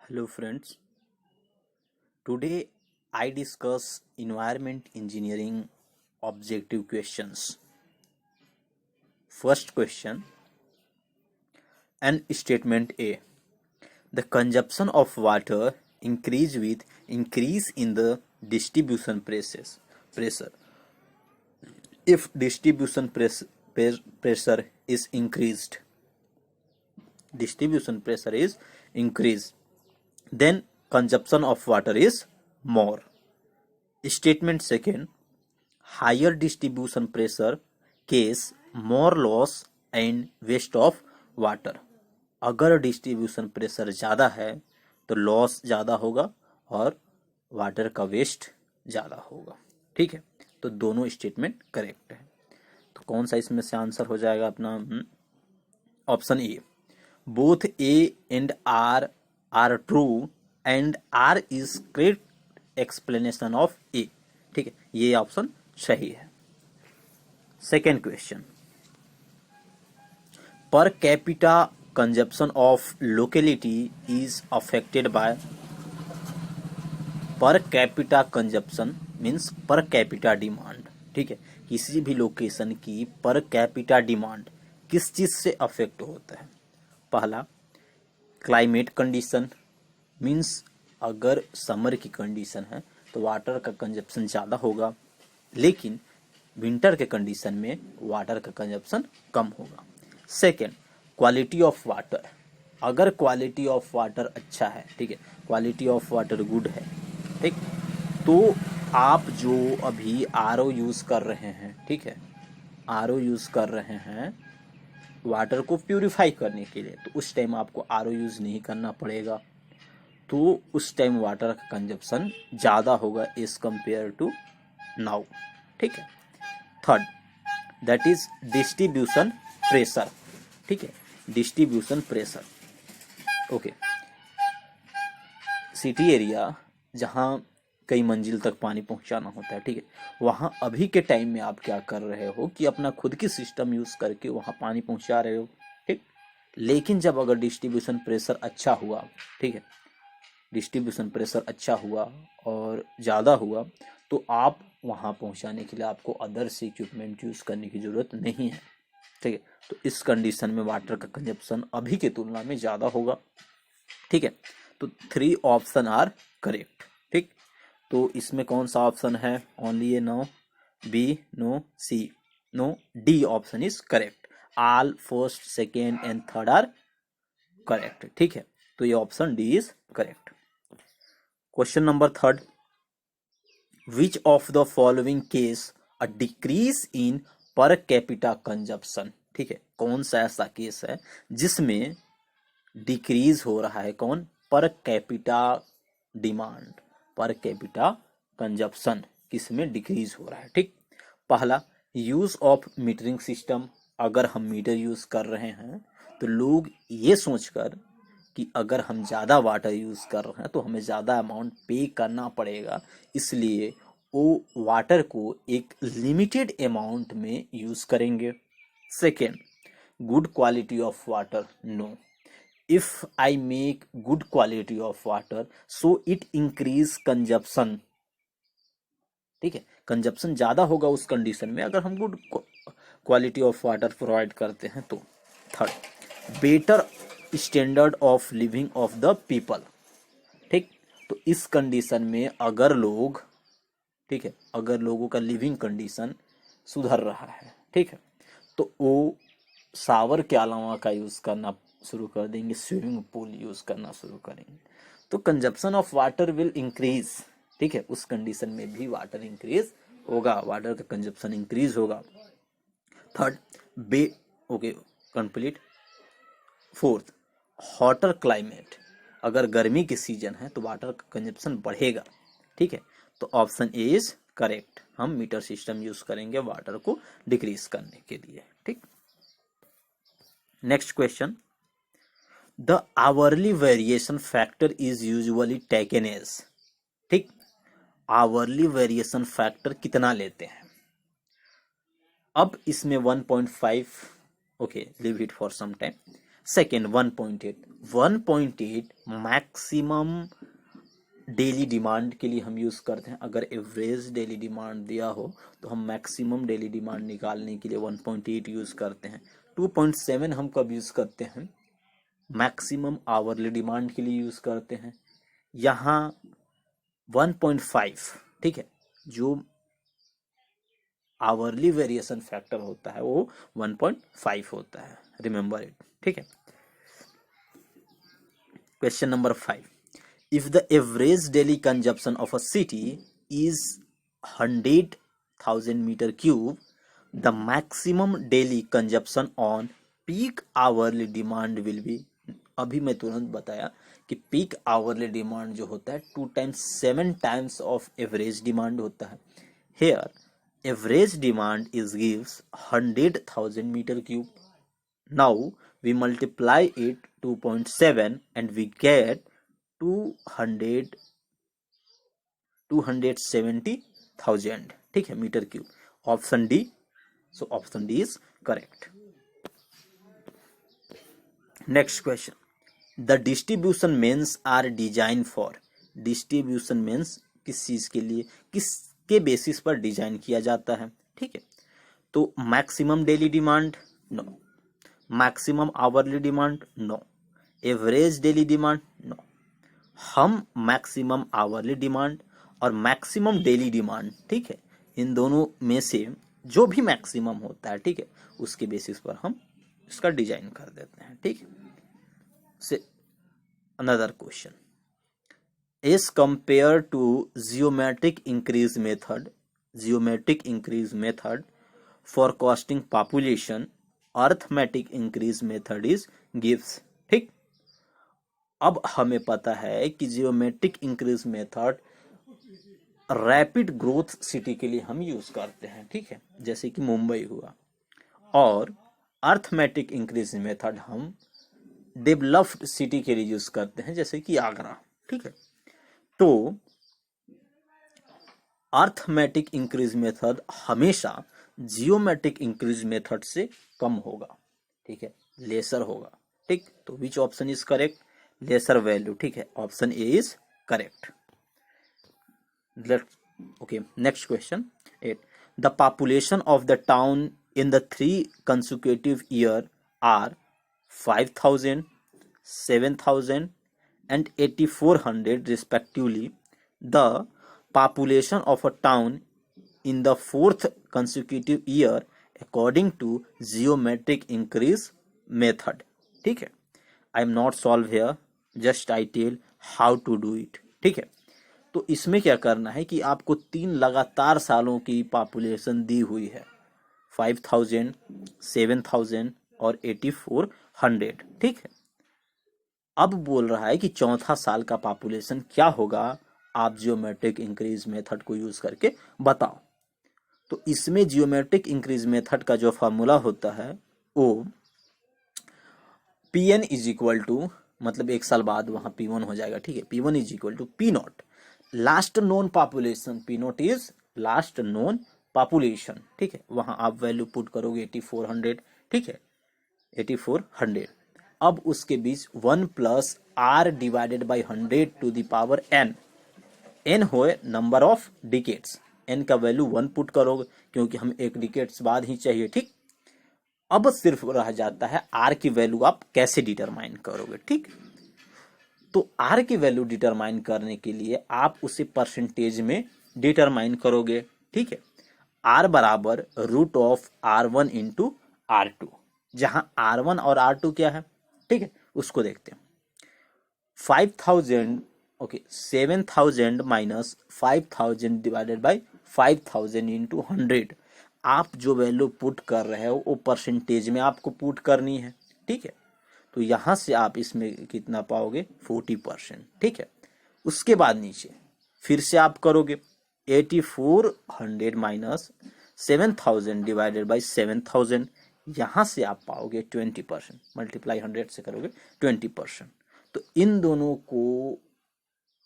Hello friends, today I discuss environment engineering objective questions. First question and statement A. The consumption of water increase with increase in the distribution pressure. If pressure is increased, distribution pressure is increased, then consumption of water is more. Statement second, higher distribution pressure case more loss and waste of water. अगर distribution pressure ज़्यादा है तो loss ज़्यादा होगा और water का waste ज़्यादा होगा। ठीक है, तो दोनों स्टेटमेंट करेक्ट है। तो कौन सा इसमें से आंसर हो जाएगा अपना? Option A, both A and R R true and R is correct explanation of A. ठीक है, ये ऑप्शन सही है। Second question, per capita consumption of locality is affected by. Per capita consumption means per capita demand. ठीक है, किसी भी location की पर कैपिटा डिमांड किस चीज से अफेक्ट होता है? पहला, क्लाइमेट कंडीशन मीन्स अगर समर की कंडीशन है तो वाटर का कंजप्शन ज़्यादा होगा, लेकिन विंटर के कंडीशन में वाटर का कंजप्शन कम होगा। सेकेंड, क्वालिटी ऑफ वाटर, अगर क्वालिटी ऑफ वाटर अच्छा है, ठीक है, क्वालिटी ऑफ वाटर गुड है, ठीक, तो आप जो अभी आरओ यूज़ कर रहे हैं, ठीक है, आरओ यूज़ कर रहे हैं वाटर को प्यूरिफाई करने के लिए, तो उस टाइम आपको आरओ यूज़ नहीं करना पड़ेगा, तो उस टाइम वाटर का कंजप्शन ज़्यादा होगा एज कंपेयर टू नाउ। ठीक है। Third, that is distribution pressure. ठीक है, distribution pressure. Okay, city area जहाँ कई मंजिल तक पानी पहुंचाना होता है, ठीक है, वहाँ अभी के टाइम में आप क्या कर रहे हो कि अपना खुद की सिस्टम यूज़ करके वहाँ पानी पहुंचा रहे हो, ठीक। लेकिन जब अगर डिस्ट्रीब्यूशन प्रेशर अच्छा हुआ, ठीक है, डिस्ट्रीब्यूशन प्रेशर अच्छा हुआ और ज़्यादा हुआ, तो आप वहाँ पहुँचाने के लिए आपको अदर्स इक्विपमेंट यूज़ करने की ज़रूरत नहीं है। ठीक है, तो इस कंडीशन में वाटर का कंजप्शन अभी के तुलना में ज़्यादा होगा। ठीक है, तो 3 ऑप्शन आर करेक्ट। ठीक, तो इसमें कौन सा ऑप्शन है? Only A, no, B no, C no, D option is correct. All first, second and third are correct. ठीक है, तो ये option D is correct. Question number third, which of the following case a decrease in per capita consumption. ठीक है, कौन सा ऐसा case है जिसमें डिक्रीज हो रहा है? कौन? पर कैपिटा डिमांड, पर कैपिटा कंजप्शन किसमें डिक्रीज हो रहा है? ठीक, पहला, यूज ऑफ मीटरिंग सिस्टम, अगर हम मीटर यूज कर रहे हैं तो लोग ये सोचकर कि अगर हम ज़्यादा वाटर यूज़ कर रहे हैं तो हमें ज़्यादा अमाउंट पे करना पड़ेगा, इसलिए वो वाटर को एक लिमिटेड अमाउंट में यूज़ करेंगे। Second, good quality of water, no, if I make good quality of water so it increase consumption. ठीक है, कंजप्शन ज़्यादा होगा उस कंडीशन में अगर हम good quality of water provide करते हैं तो। Third, better standard of living of the people. ठीक, तो इस कंडीशन में अगर लोग, ठीक है, अगर लोगों का लिविंग कंडीशन सुधर रहा है, ठीक है, तो वो शावर के अलावा का यूज़ करना शुरू कर देंगे, स्विमिंग पूल यूज़ करना शुरू करेंगे, तो consumption of water will increase. ठीक है, उस कंडीशन में भी वाटर इंक्रीज होगा, वाटर का कंजप्शन इंक्रीज होगा। थर्ड, बे okay complete. Fourth, hotter climate, अगर गर्मी की सीजन है तो वाटर का कंजप्शन बढ़ेगा। ठीक है, तो ऑप्शन ए इज करेक्ट, हम मीटर सिस्टम यूज करेंगे वाटर को डिक्रीज करने के लिए। ठीक, next question, the hourly variation factor is usually taken as. ठीक, आवरली वेरिएशन फैक्टर कितना लेते हैं? अब इसमें 1.5, okay leave it for some time. Second 1.8, 1.8 maximum daily demand के लिए हम यूज़ करते हैं। अगर एवरेज डेली डिमांड दिया हो तो हम मैक्सिमम डेली डिमांड निकालने के लिए 1.8 यूज़ करते हैं। 2.7 हम कब यूज़ करते हैं? मैक्सिमम आवरली डिमांड के लिए यूज़ करते हैं। यहाँ 1.5, ठीक है, जो आवरली वेरिएशन फैक्टर होता है वो 1.5 होता है, रिमेंबर इट, ठीक है। Question number 5, if the average daily consumption of a city is 100,000 meter cube, the maximum daily consumption on peak hourly demand will be, अभी मैं तुरंत बताया कि पीक आवरली डिमांड जो होता है 2 times 7 times of average demand होता है। Here average demand is gives 100,000 meter cube. Now we multiply it 2.7 and we get 270,000, ठीक है, meter cube. Option D, so option D is correct. Next question, the distribution mains are design for. Distribution mains किस चीज के लिए, किसके basis पर design किया जाता है, ठीक है। तो maximum daily demand, no. Maximum hourly demand, no. Average daily demand, no. हम मैक्सिमम आवरली डिमांड और मैक्सिमम डेली डिमांड, ठीक है, इन दोनों में से जो भी मैक्सिमम होता है, ठीक है, उसके बेसिस पर हम इसका डिजाइन कर देते हैं, ठीक है। Say another question, as compare to geometric increase method, geometric increase method for costing population, arithmetic increase method is gives, ठीक। अब हमें पता है कि geometric increase method rapid growth city के लिए हम यूज करते हैं, ठीक है, जैसे कि मुंबई हुआ, और अर्थमेटिक इंक्रीज मेथड हम डेवलप्ड सिटी के लिए यूज करते हैं, जैसे कि आगरा, ठीक है। तो अर्थमेटिक इंक्रीज मेथड हमेशा जियोमेट्रिक इंक्रीज मेथड से कम होगा, ठीक है, लेसर होगा, ठीक। तो which option is correct? Lesser value, ठीक है, option A is correct. Okay, next question 8, the population of the town in the 3 consecutive year are 5,000, 7,000 and 8,400 respectively. The population of a town in the 4th consecutive year according to geometric increase method, ठीक है। I am not solve here, just I tell how to do it, ठीक है। तो इसमें क्या करना है कि आपको 3 लगातार सालों की पॉपुलेशन दी हुई है, 5,000, 7,000 और 8,400, ठीक है। अब बोल रहा है कि चौथा साल का पॉपुलेशन क्या होगा, आप जियोमेट्रिक इंक्रीज मेथड को यूज करके बताओ। तो इसमें जियोमेट्रिक इंक्रीज मेथड का जो फॉर्मूला होता है वो Pn इज इक्वल टू, मतलब एक साल बाद वहां P1 हो जाएगा, ठीक है। P1 is equal to P not last known population, P not is last known population, ठीक है। वहां आप वैल्यू पुट करोगे 8,400, ठीक है, 8,400। अब उसके बीच 1 plus R divided by 100 to the power n, n होए नंबर ऑफ डिकेट्स, n का वैल्यू 1 पुट करोगे क्योंकि हम एक डिकेट्स बाद ही चाहिए, ठीक। अब सिर्फ रह जाता है R की वैल्यू आप कैसे डिटरमाइन करोगे, ठीक। तो R की वैल्यू डिटरमाइन करने के लिए आप उसे परसेंटेज में डिटरमाइन करोगे, ठीक है। R बराबर root of R1 into R2, जहां R1 और R2 क्या है, ठीक है, उसको देखते हैं। 5,000, okay, 7,000 minus 5,000 divided by 5,000 into 100, आप जो वैल्यू पुट कर रहे हो वो परसेंटेज में आपको पुट करनी है, ठीक है। तो यहां से आप इसमें कितना पाओगे, 40%, ठीक है। उसके बाद नीचे फिर से आप करोगे 8,400 माइनस 7,000 डिवाइडेड बाई 7,000, यहां से आप पाओगे 20%, मल्टीप्लाई 100 से करोगे 20%। तो इन दोनों को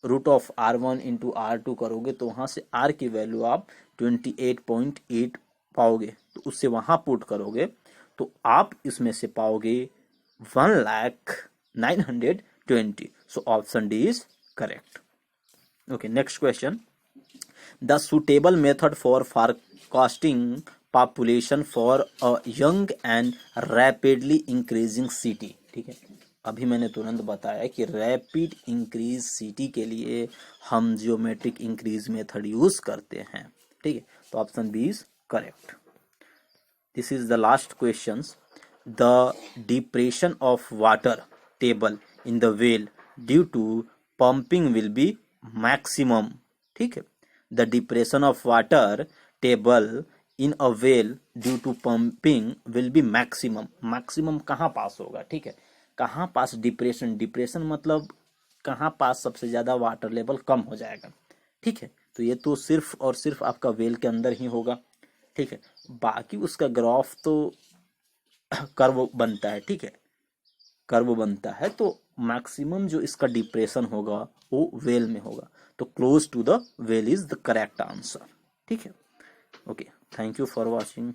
root of R1 into R2 करोगे तो वहां से R की वैल्यू आप 28.8 पाओगे, तो उससे वहां पुट करोगे तो आप इसमें से पाओगे 1,00,000 920. So option D is correct. Okay, next question. The suitable method for forecasting population for a young and rapidly increasing city. ठीक है, अभी मैंने तुरंत बताया कि रैपिड इंक्रीज सिटी के लिए हम जियोमेट्रिक इंक्रीज मेथड यूज करते हैं. ठीक है, तो option B is correct. This is the last questions. The depression of water table in the well due to pumping will be maximum. ठीक है, the depression of water table in a well due to pumping will be maximum. maximum कहाँ पास होगा? ठीक है, कहाँ पास depression? Depression मतलब कहाँ पास सबसे ज्यादा वाटर लेवल कम हो जाएगा. ठीक है, तो ये तो सिर्फ और सिर्फ आपका वेल के अंदर ही होगा. ठीक है, बाकी उसका ग्राफ तो कर्व बनता है. ठीक है, कर्व बनता है, तो मैक्सिमम जो इसका डिप्रेशन होगा वो वेल में होगा. तो close to the well is the correct answer. ठीक है, okay, thank you for watching.